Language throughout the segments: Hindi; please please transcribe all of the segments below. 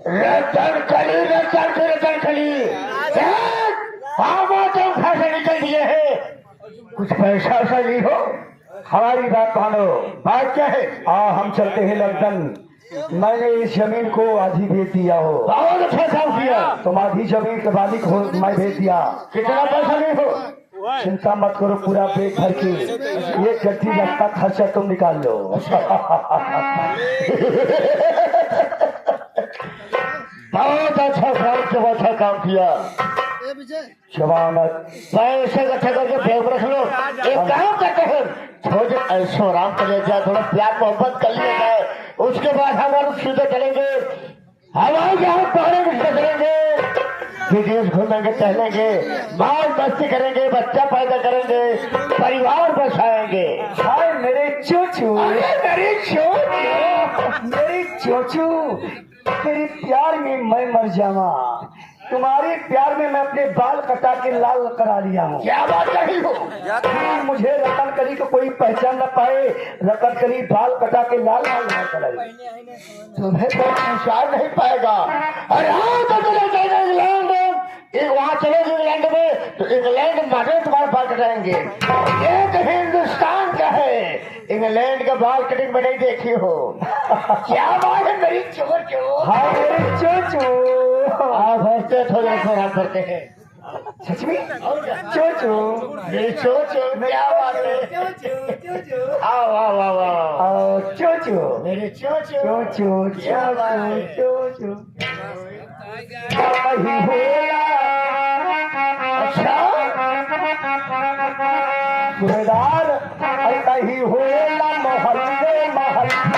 रतन खली रतन खली खा से निकल दिए है। कुछ पैसा वैसा ली हो? हमारी बात मानो। बात क्या है? हम चलते हैं लंदन। मैंने इस जमीन को आधी भेज दिया हो। बहुत अच्छा काम किया। तुम आधी जमीन के मालिक हो, मैं भेज दिया। कितना पैसा ली हो? चिंता मत करो, पूरा पेट भर के एक गड्ढी लगता खर्चा तुम निकाल लो। बहुत अच्छा काम किया। जवानत पैसे इकट्ठे करके बैग रख लो। एक काम करते हैं, थोड़े ऐशो आराम कर लिया जाए, थोड़ा प्यार मोहब्बत कर लिया जाए, उसके बाद हम सीधे चलेंगे। हमारे यहाँ पहले चलेंगे, विदेश घूमेंगे, टहलेंगे, माल मस्ती करेंगे, बच्चा पैदा करेंगे, परिवार बसाएंगे। हाय मेरे चोचू, मेरे चोचू, मेरे चोचू, तेरे प्यार में मैं मर जावा। तुम्हारे प्यार में मैं अपने बाल कटा के लाल करा लिया हूँ। क्या बात कही हो? मुझे रतन कली को कोई पहचान न पाए, रतन कली बाल कटा के लाल लाल कराई। तुम्हें कोई पहचान नहीं पाएगा। अरे हाँ तो चले जाएगा इंग्लैंड, वहाँ चलेगी इंग्लैंड में तो इंग्लैंड माने तुम्हारे बाल कटाएंगे। एक हिंदुस्तान का है, इंग्लैंड का बाल कटिंग में नहीं देखी हो। क्या बात है मेरी चोचू? हाँ मेरी चोचू, आप हंसते थोड़े आराम करते हैं। सच में चोचू, मेरी चोचू, क्या बात है? आओ आओ आओ आओ चोचू, मेरे चोचू, चोचू, क्या बात है? चोचू अच्छा सूबेदार, ऐसा ही होला मोहल्ले मोहल्ले।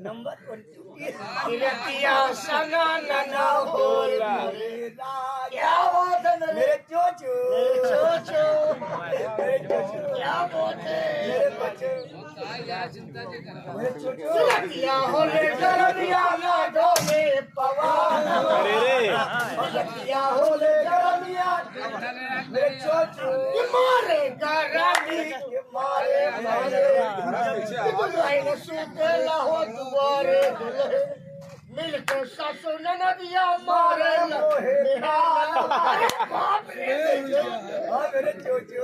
नंबर क्या बात है मेरे चोचू, क्या बात है लतिया होले गरमिया लाडो में पवन, लतिया होले गरमिया मेरे चोचू मारे गरमी मारे मारे सुतेला हो दुआरे मिलकर सासू नदिया मारे मेरे चोचू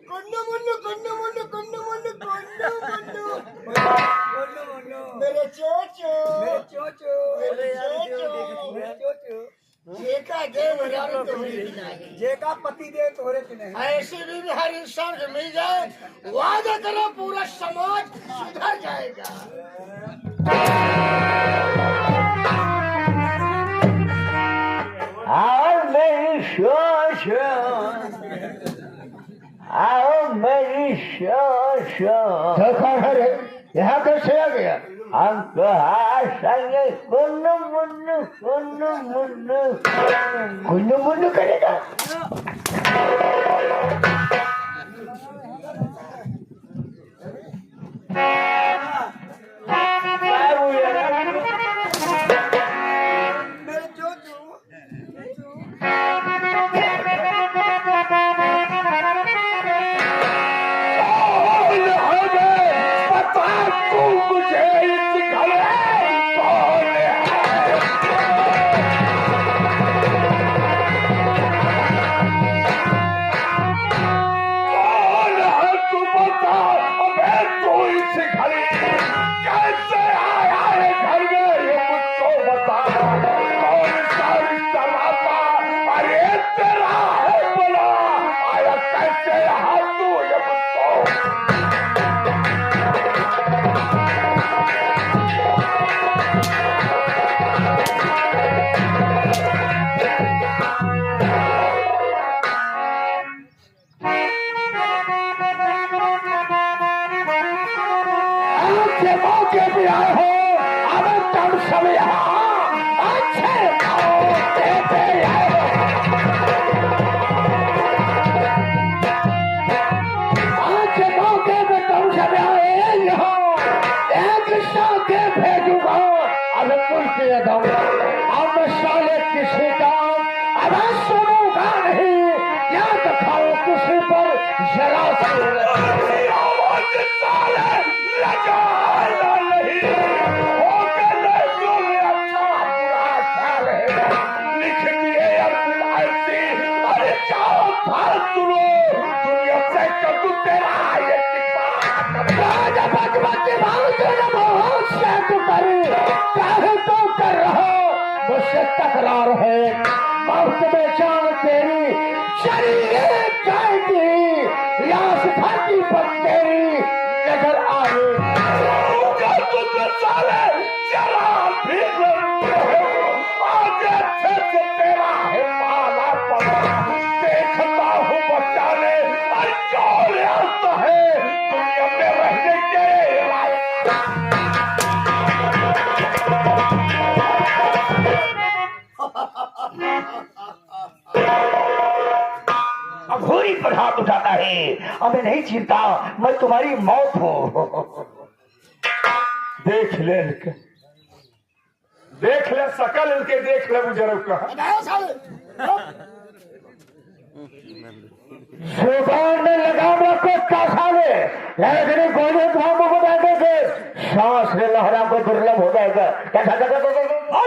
कुन्नू मुन्नू कुन्नू मुन्नू कुन्नू मुन्नू कुन्नू मुन्नू मेरे चोचू, मेरे चोचू, मेरे चोचू, जेका देव हरियाणा तोहरे नहीं, जेका पति देव तोहरे नहीं। ऐसी भी हर इंसान को मिल जाए, वादा करो पूरा समाज सुधर जाएगा। आओ मेरी शोशो, आओ मेरी शोशो। यहाँ कैसे आ गया? हम तो संगे कुन्नू मुन्नू कुन्नू मुन्नू कुन्नू मुन्नू करेगा। अब सुनूंगा नहीं, याद खाओ किसी पर जरा कर रहा मुझसे तकरार है, मौत में जान तेरी चली जाएगी या सिफाती पर तेरी नजर आए। साले जरा भी आगे से तेरा है पाला पड़ा, देखता हूँ बचाने और जो आता है दुनिया में रहने के लायक। अघोरी पर हाथ उठाता है, हमें नहीं चिंता, मैं तुम्हारी मौत हूँ। देख ले सकल इनके, देख ले मुझे जुबान में लगाम रखो क्या साले, लेकिन गोली धामों को बैठे थे सांस ले लहरा को दुर्लभ हो जाएगा।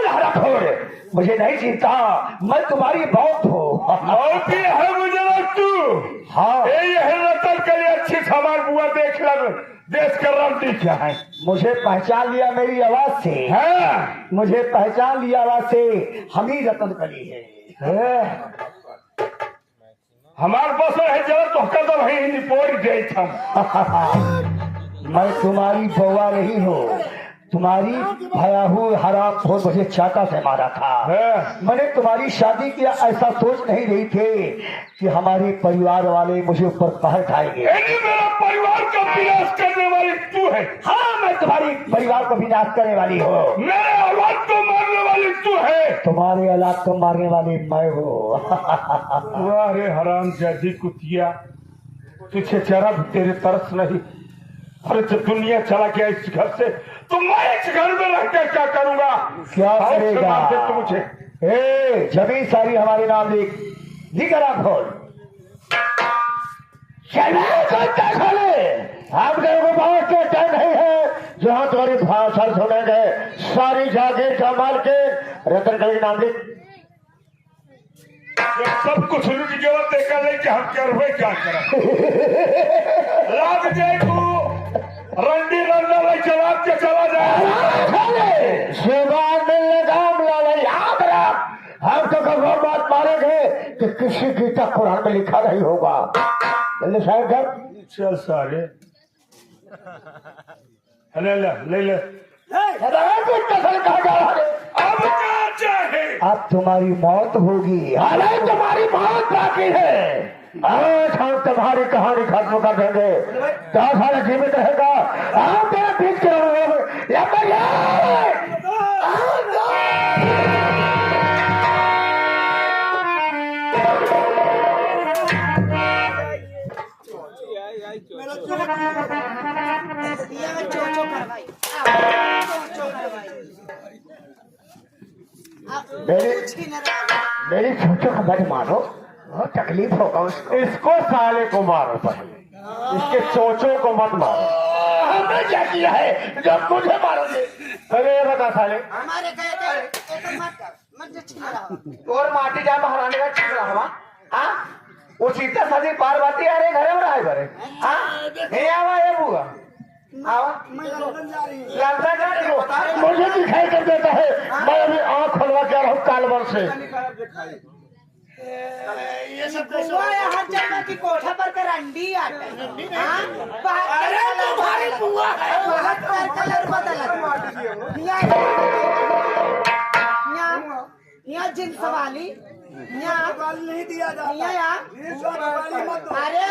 लहरा खोर, मुझे नहीं चिंता, मैं तुम्हारी मौत हूँ। मौत ही है मुझे तू। हाँ ये है रतन के लिए अच्छी सामान बुआ, देख लग देश का रंडी क्या है। मुझे पहचान लिया मेरी आवाज से? है मुझे पहचान लिया आवाज से, हम ही रतन कली है। हमारे पास है जरा तो कदम है निपोड़ गई था। मैं तुम्हारी बउआ नहीं हूँ, तुम्हारी भयाहू हराम खोर मुझे चाटा से मारा था। मैंने तुम्हारी शादी किया, ऐसा सोच नहीं रही थे कि हमारे परिवार वाले मुझे ऊपर पहल खाएंगे। मेरा परिवार का विनाश करने वाली तू है। हाँ मैं तुम्हारी परिवार को विनाश करने वाली हूँ। मेरे औलाद को मारने वाली तू है। तुम्हारे औलाद को मारने वाली मैं हूँ। अरे हराम जादी कुतिया, तुझे जरा तेरे तरस नहीं। अरे जब दुनिया चला गया इस घर से तो मैं इस घर में रहकर क्या करूंगा? क्या करेगा तू मुझे? जमीन सारी हमारे नाम लिख आंख खोल, आप लोगों बहुत के टाइम नहीं है जहाँ तुम्हारी भाषा सुनेंगे। सारी जागीर का मालकिन रतन कली नाम लिख। सब कुछ लुट गया देखा नहीं कि हम क्या रुपए क्या करें। लाग जाए तू रंडी रंडा ले चला के चला जाए। जुबान में लगाम ला याद रख, हम तो कभी बात मारेंगे कि किसी गीता कुरान में लिखा नहीं होगा। चल सारे ले ले अब तुम्हारी मौत होगी। अरे तुम्हारी मौत बाकी है। आज हम तुम्हारी कहानी खत्म कर देंगे। 10 साल जीवित रहेगा, आप तेरा बीच मेरी सोचो को मत मारो, बहुत तकलीफ होगा उसको। इसको साले को मारो पहले, इसके चोचों को मत मारो। हमने क्या किया है जब मुझे मारोगे? पहले ये बता साले, हमारे कहते और माटी जा महारानी का छिप रहा। हाँ वो सीता साधी पार्वती अरे घरे में रहा है घरे। हाँ आवा ये बुआ मुझे दिखाई कर देता है। मैं अभी आँख खुलवा के आ रहा हूँ कालवर से। ये सब हर जगह की कोठा पर कर अंडी आते कलर बदल यहाँ जिन सवाली यहाँ नहीं दिया जाता। अरे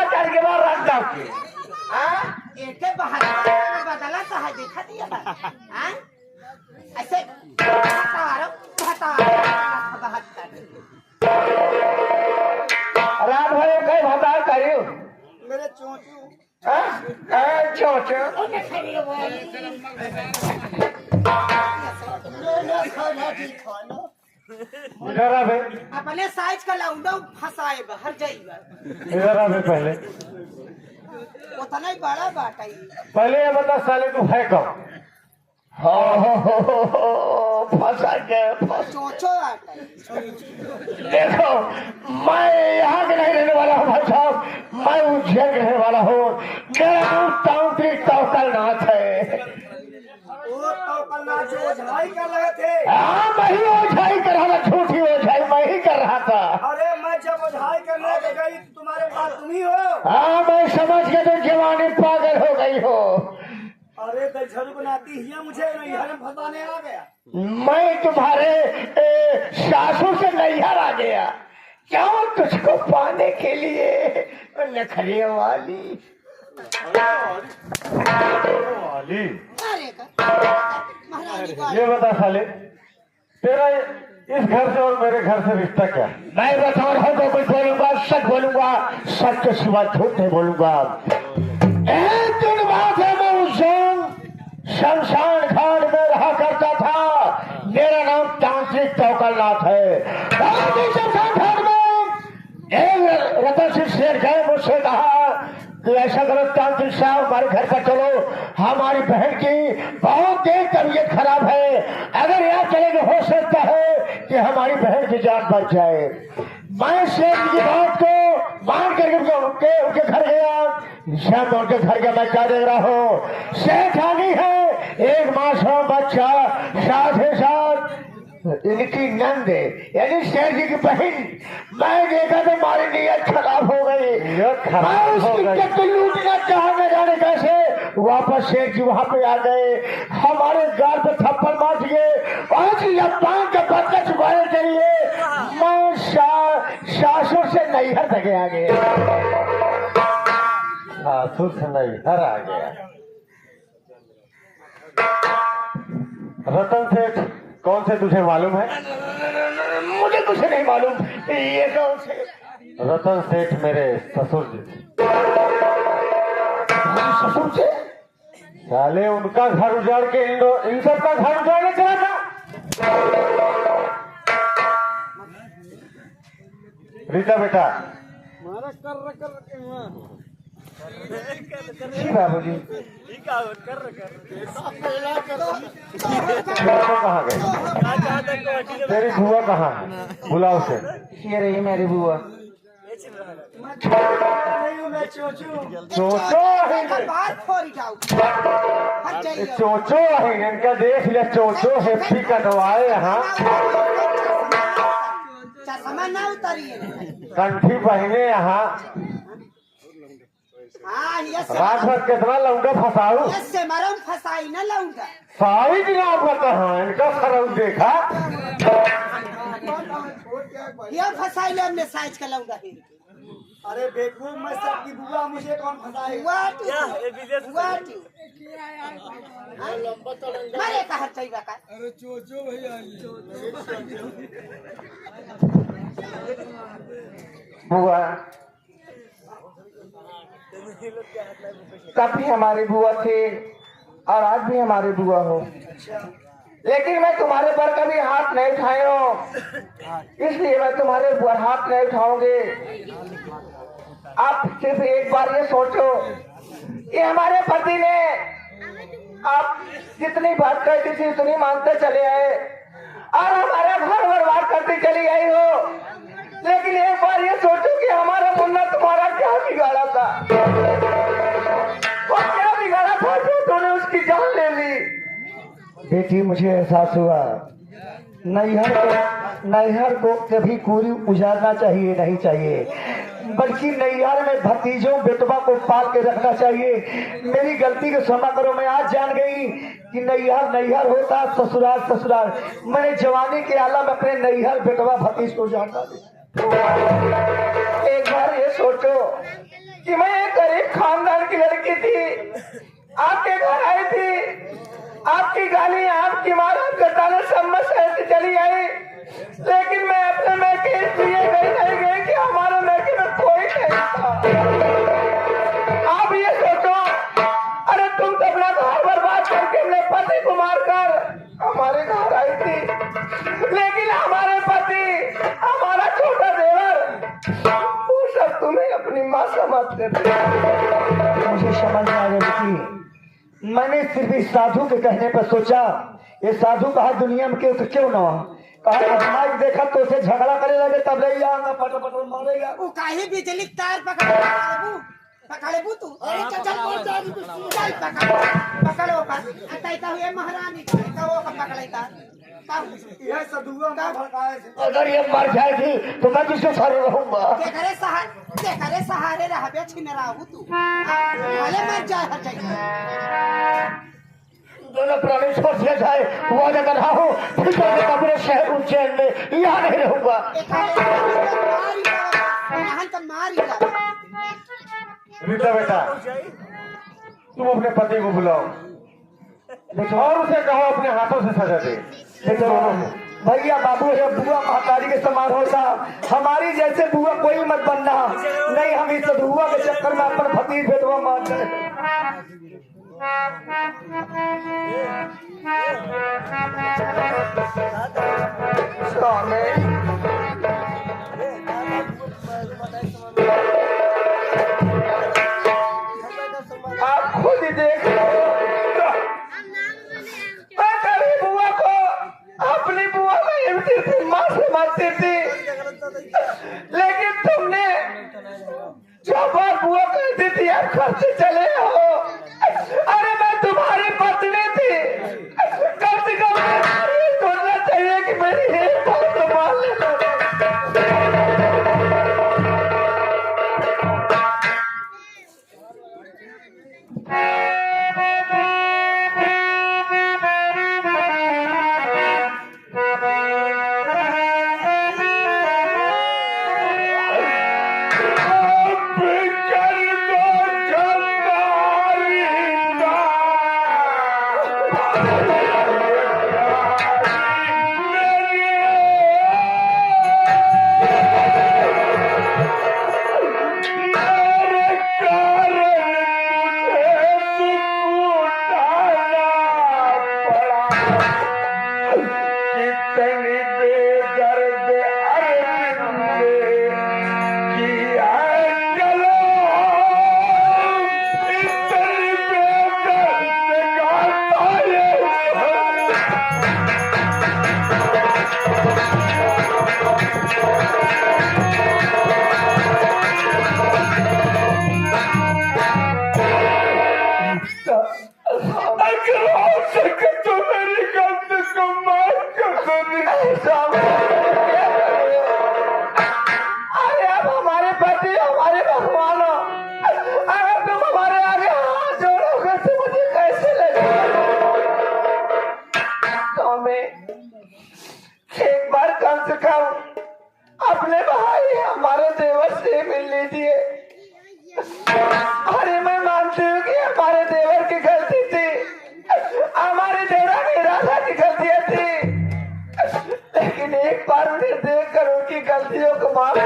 चढ़ के बाद रख जाओ एक बदला तो है देखा दिया ऐसे रात भर कई भतार करियो मेरे चोचू चोचू इधर आ बे, अपने साइज का लौंडा फंसाए हर जाइबा इधर आ बे पहले। उतना ही बड़ा बाटा ही पहले ये बता साले तू है कौन? फंसा के चोचो आटा देखो, मैं यहाँ के नहीं रहने वाला हूँ भाई साहब, मैं उज्जैन के रहने वाला हूँ। मेरा नाम तांत्रिक तौकलनाथ है। वो तो कलना जो ओझाई कर रहे थे। हाँ, मैं ही ओझाई कर रहा था, झूठी ओझाई मैं ही कर रहा था। अरे मैं जब ओझाई करने के गई तुम्हारे पास तुम ही हो। हाँ, मैं समझ के तो जवानी पागल हो गई हो। अरे दलझड़ बनाती हिया मुझे नैहर में फंसाने आ गया। मैं तुम्हारे सासू से नैहर आ गया, क्यों? तुझको पाने के लिए नखरे वाली। वाली, अरे महारानी का ये बता साले, तेरा इस घर से और मेरे घर से रिश्ता क्या? मैं बता रहा हूँ तो कुछ बोलूंगा, सच बोलूंगा, सच के सिवा झूठ नहीं बोलूंगा। एक दिन बात है, मैं उज्जैन शमशान घाट में रहा करता था। मेरा नाम तांत्रिक तौकलनाथ है। शमशान घाट में एक रतन सिंह शेर गए, मुझसे कहा कि ऐसा करो तांत्रिक साहब, हमारे घर पर चलो, हमारी बहन की बहुत देर तबीयत खराब है, अगर यहाँ चलेंगे हो सकता है कि हमारी बहन की जान बच जाए। मैं शेर की बात को मान करके उनके घर गया। शाम में उनके घर के मैं क्या देख रहा हूँ, शेर खानी है, एक मासूम बच्चा, साथ ही साथ इनकी नंद यानी शेर जी की बहन। मैं देखा तो हमारी नीयत खराब हो गई। मैं उसकी टक्कर लूटना चाहा, न जाने कैसे वापस शेर जी वहां पे आ गए, हमारे गाल पे थप्पड़ मार दिए और पान का बदला चुकाने के लिए मैं सासू से नैहर तक आ गया। सासू से नैहर आ गया। रतन सेठ कौन से तुझे मालूम है? मुझे कुछ नहीं मालूम, ये कौन से? रतन सेठ मेरे ससुर जी थे। ससुर से? साले उनका घर उजाड़ के इन सब का घर उजाड़ने चला था। रीता बेटा, बाबू जी कहाँ गए? तेरी बुआ कहाँ है? बुलाओ से। ये रही मेरी बुआ। चोचो है, बात थोड़ी जाओ हट जाइए। चोचो है, इनका देख लिया, चोचो हैप्पी कटवाए यहाँ, चश्मा ना उतारिए। कंठी पहने यहाँ, हाँ यस रात भर कितना लौंडा फंसाऊ, से मरम फसाई ना लौंडा। सारी जनाब करता है इनका सरऊ देखा। ये फसाई ले हमने साइज का लौंडा है। अरे बेवकूफ, मैं सबकी बुआ, मुझे कौन फंसाए? मरे का हट जाइबा का। अरे चोचो भैया बुआ कभी हमारी बुआ थे और आज भी हमारी बुआ हो, लेकिन मैं तुम्हारे पर कभी हाथ नहीं उठाए हो, इसलिए मैं तुम्हारे ऊपर हाथ नहीं उठाऊंगे। आप सिर्फ एक बार ये सोचो कि हमारे पति ने आप जितनी बात करती थी उतनी मानते चले आए और हमारा घर बर्बाद करती चली आई हो, लेकिन एक बार ये सोचो कि हमारा मुन्ना तुम्हारा क्या बिगाड़ा था, वो क्या बिगाड़ा था जो तूने उसकी जान ले ली। बेटी मुझे एहसास हुआ, नैहर को कभी पूरी उजाड़ना चाहिए नहीं चाहिए, बल्कि नैहर में भतीजों बेटवा को पाल के रखना चाहिए। मेरी गलती को क्षमा करो, मैं आज जान गई कि नैहर होता, ससुराल ससुराल। मैंने जवानी के आलम अपने नैहर बेटवा भतीज को जानता था। एक बार ये सोचो कि मैं एक गरीब खानदान की लड़की थी, आपके घर आई थी, आपकी गाली, आपकी मार, आपके ताने सब में सहती चली आई, लेकिन मैं अपने मैके इसलिए नहीं गई कि हमारे मैके में कोई नहीं था। आप ये सोचो, अरे तुम तो अपना घर बर्बाद करके अपने पति को मारकर हमारे घर आई थी, लेकिन हमारे बात करते हैं। मुझे समझ में आ गया कि मैंने सिर्फ इस साधु के कहने पर सोचा ये साधु कहा दुनिया में क्यों ना कहा आजमाई देखा तो उसे झगड़ा करे लगे तब ले आऊंगा पट मारेगा वो काहे बिजली तार पकड़े तू अरे चल पकड़ो का हुए महारानी का वो पकड़े का यह सदुआ का भड़काए अगर ये मर जाएगी तो मैं किसके सहारे रहूंगा? के सहारे रहबे छिन रहू तू भले मर जाए हर जगह दोनों प्राणी छोड़ दिया जाए वो जगह रहा हो फिर तो मेरे शहर उज्जैन में यहाँ नहीं रहूंगा। रीता बेटा तुम अपने पति को बुलाओ देखो और उसे कहो अपने हाथों से सजा दे। देखो भैया बाबू है बुआ महतारी के समान होता हमारी जैसे बुआ कोई मत बनना नहीं हम इस बुआ के चक्कर में अपन भतीज भेदवा मान जाए। आप खुद ही देख लो मैं कभी बुआ को अपनी बुआ को हिमती थी माँ से मारती थी लेकिन तुमने जो बार बुआ कहती थी आप घर से चले हो अरे मैं तुम्हारी पत्नी थी कम से कम सोचना चाहिए कि मेरी एक बात तो मान लेना। अरे अब हमारे पति हमारे भगवान अगर तुम हमारे आगे हाथ जोड़ोगे तो मुझे कैसे लगेगा? तो मैं एक बार कम से कम अपने भाई हमारे देवर से मिल लीजिए। अरे मैं मानती हूँ कि हमारे देवर की गलती थी हमारे देवरानी राधा की गलतियाँ थी लेकिन एक बार उन्हें देखकर उनकी गलतियों को माफ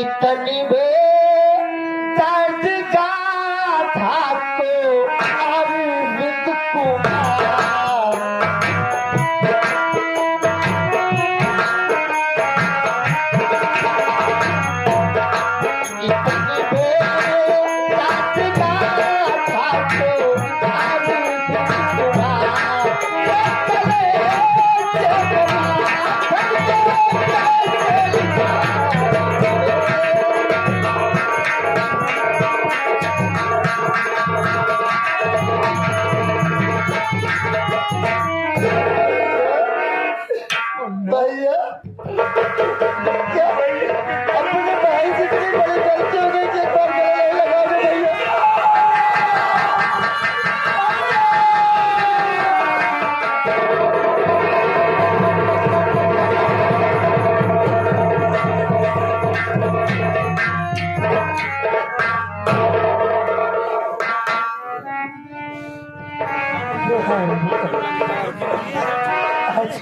इतनी दर्द का था तो अरविंद कुमार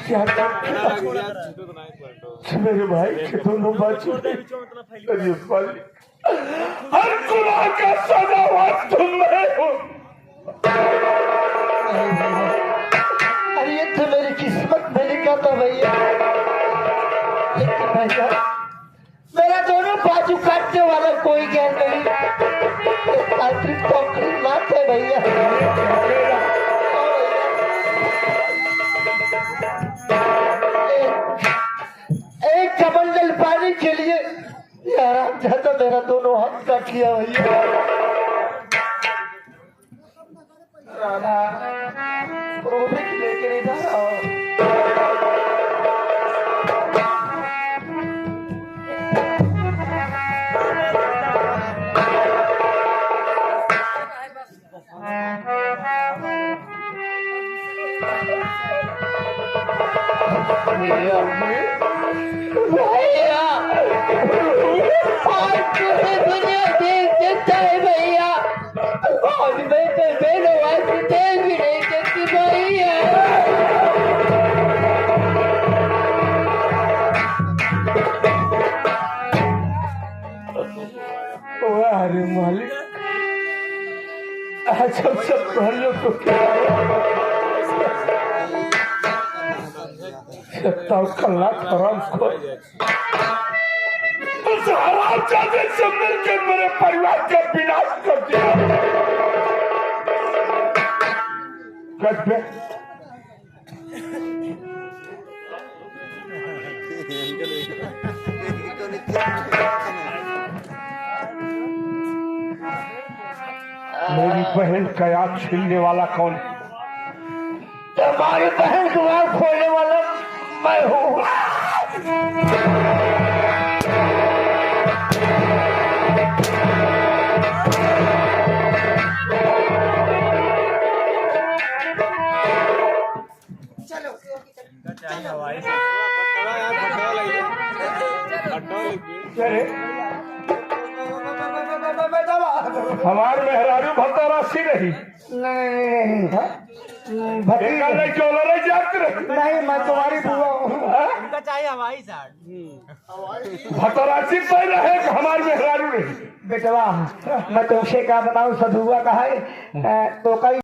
क्या मेरे भाई के दोनों बच्चे अरे मालिक हर गुनाह का सजावार तुम हो। अरे ये तो मेरी किस्मत में लिखा था भैया। लेकिन भैया मेरा दोनों बाजू काटने वाला कोई ज्ञान नहीं, ना थे भैया। एक कमंडल पानी के लिए आराम चाहता मेरा दोनों हाथ काट लिया भैया। राधा रोने के लेके नहीं जा रहा हूँ। भैया आज पूरी दुनिया देख सकता है भैया, आज मैं तो बेलो आज देख भी नहीं सकती भैया। अरे मालिक आज हम सब पहले को क्या कल्ला खराब को उस हराम जाते से मिलकर मेरे परिवार का विनाश कर दिया। मेरी बहन का याद छीनने वाला कौन है? तुम्हारी बहन को आँख खोलने वाला मैं हूँ। चलो अरे हमारे मेहरारू भत्ता राशि नहीं नहीं चोला नहीं जाते नहीं मैं तुम्हारी बुआ हूँ। भत्ता राशि पे रहे हमारे मेहरारू नहीं। बेटवा मैं तुमसे क्या बताऊँ, सधुआ का है तो कई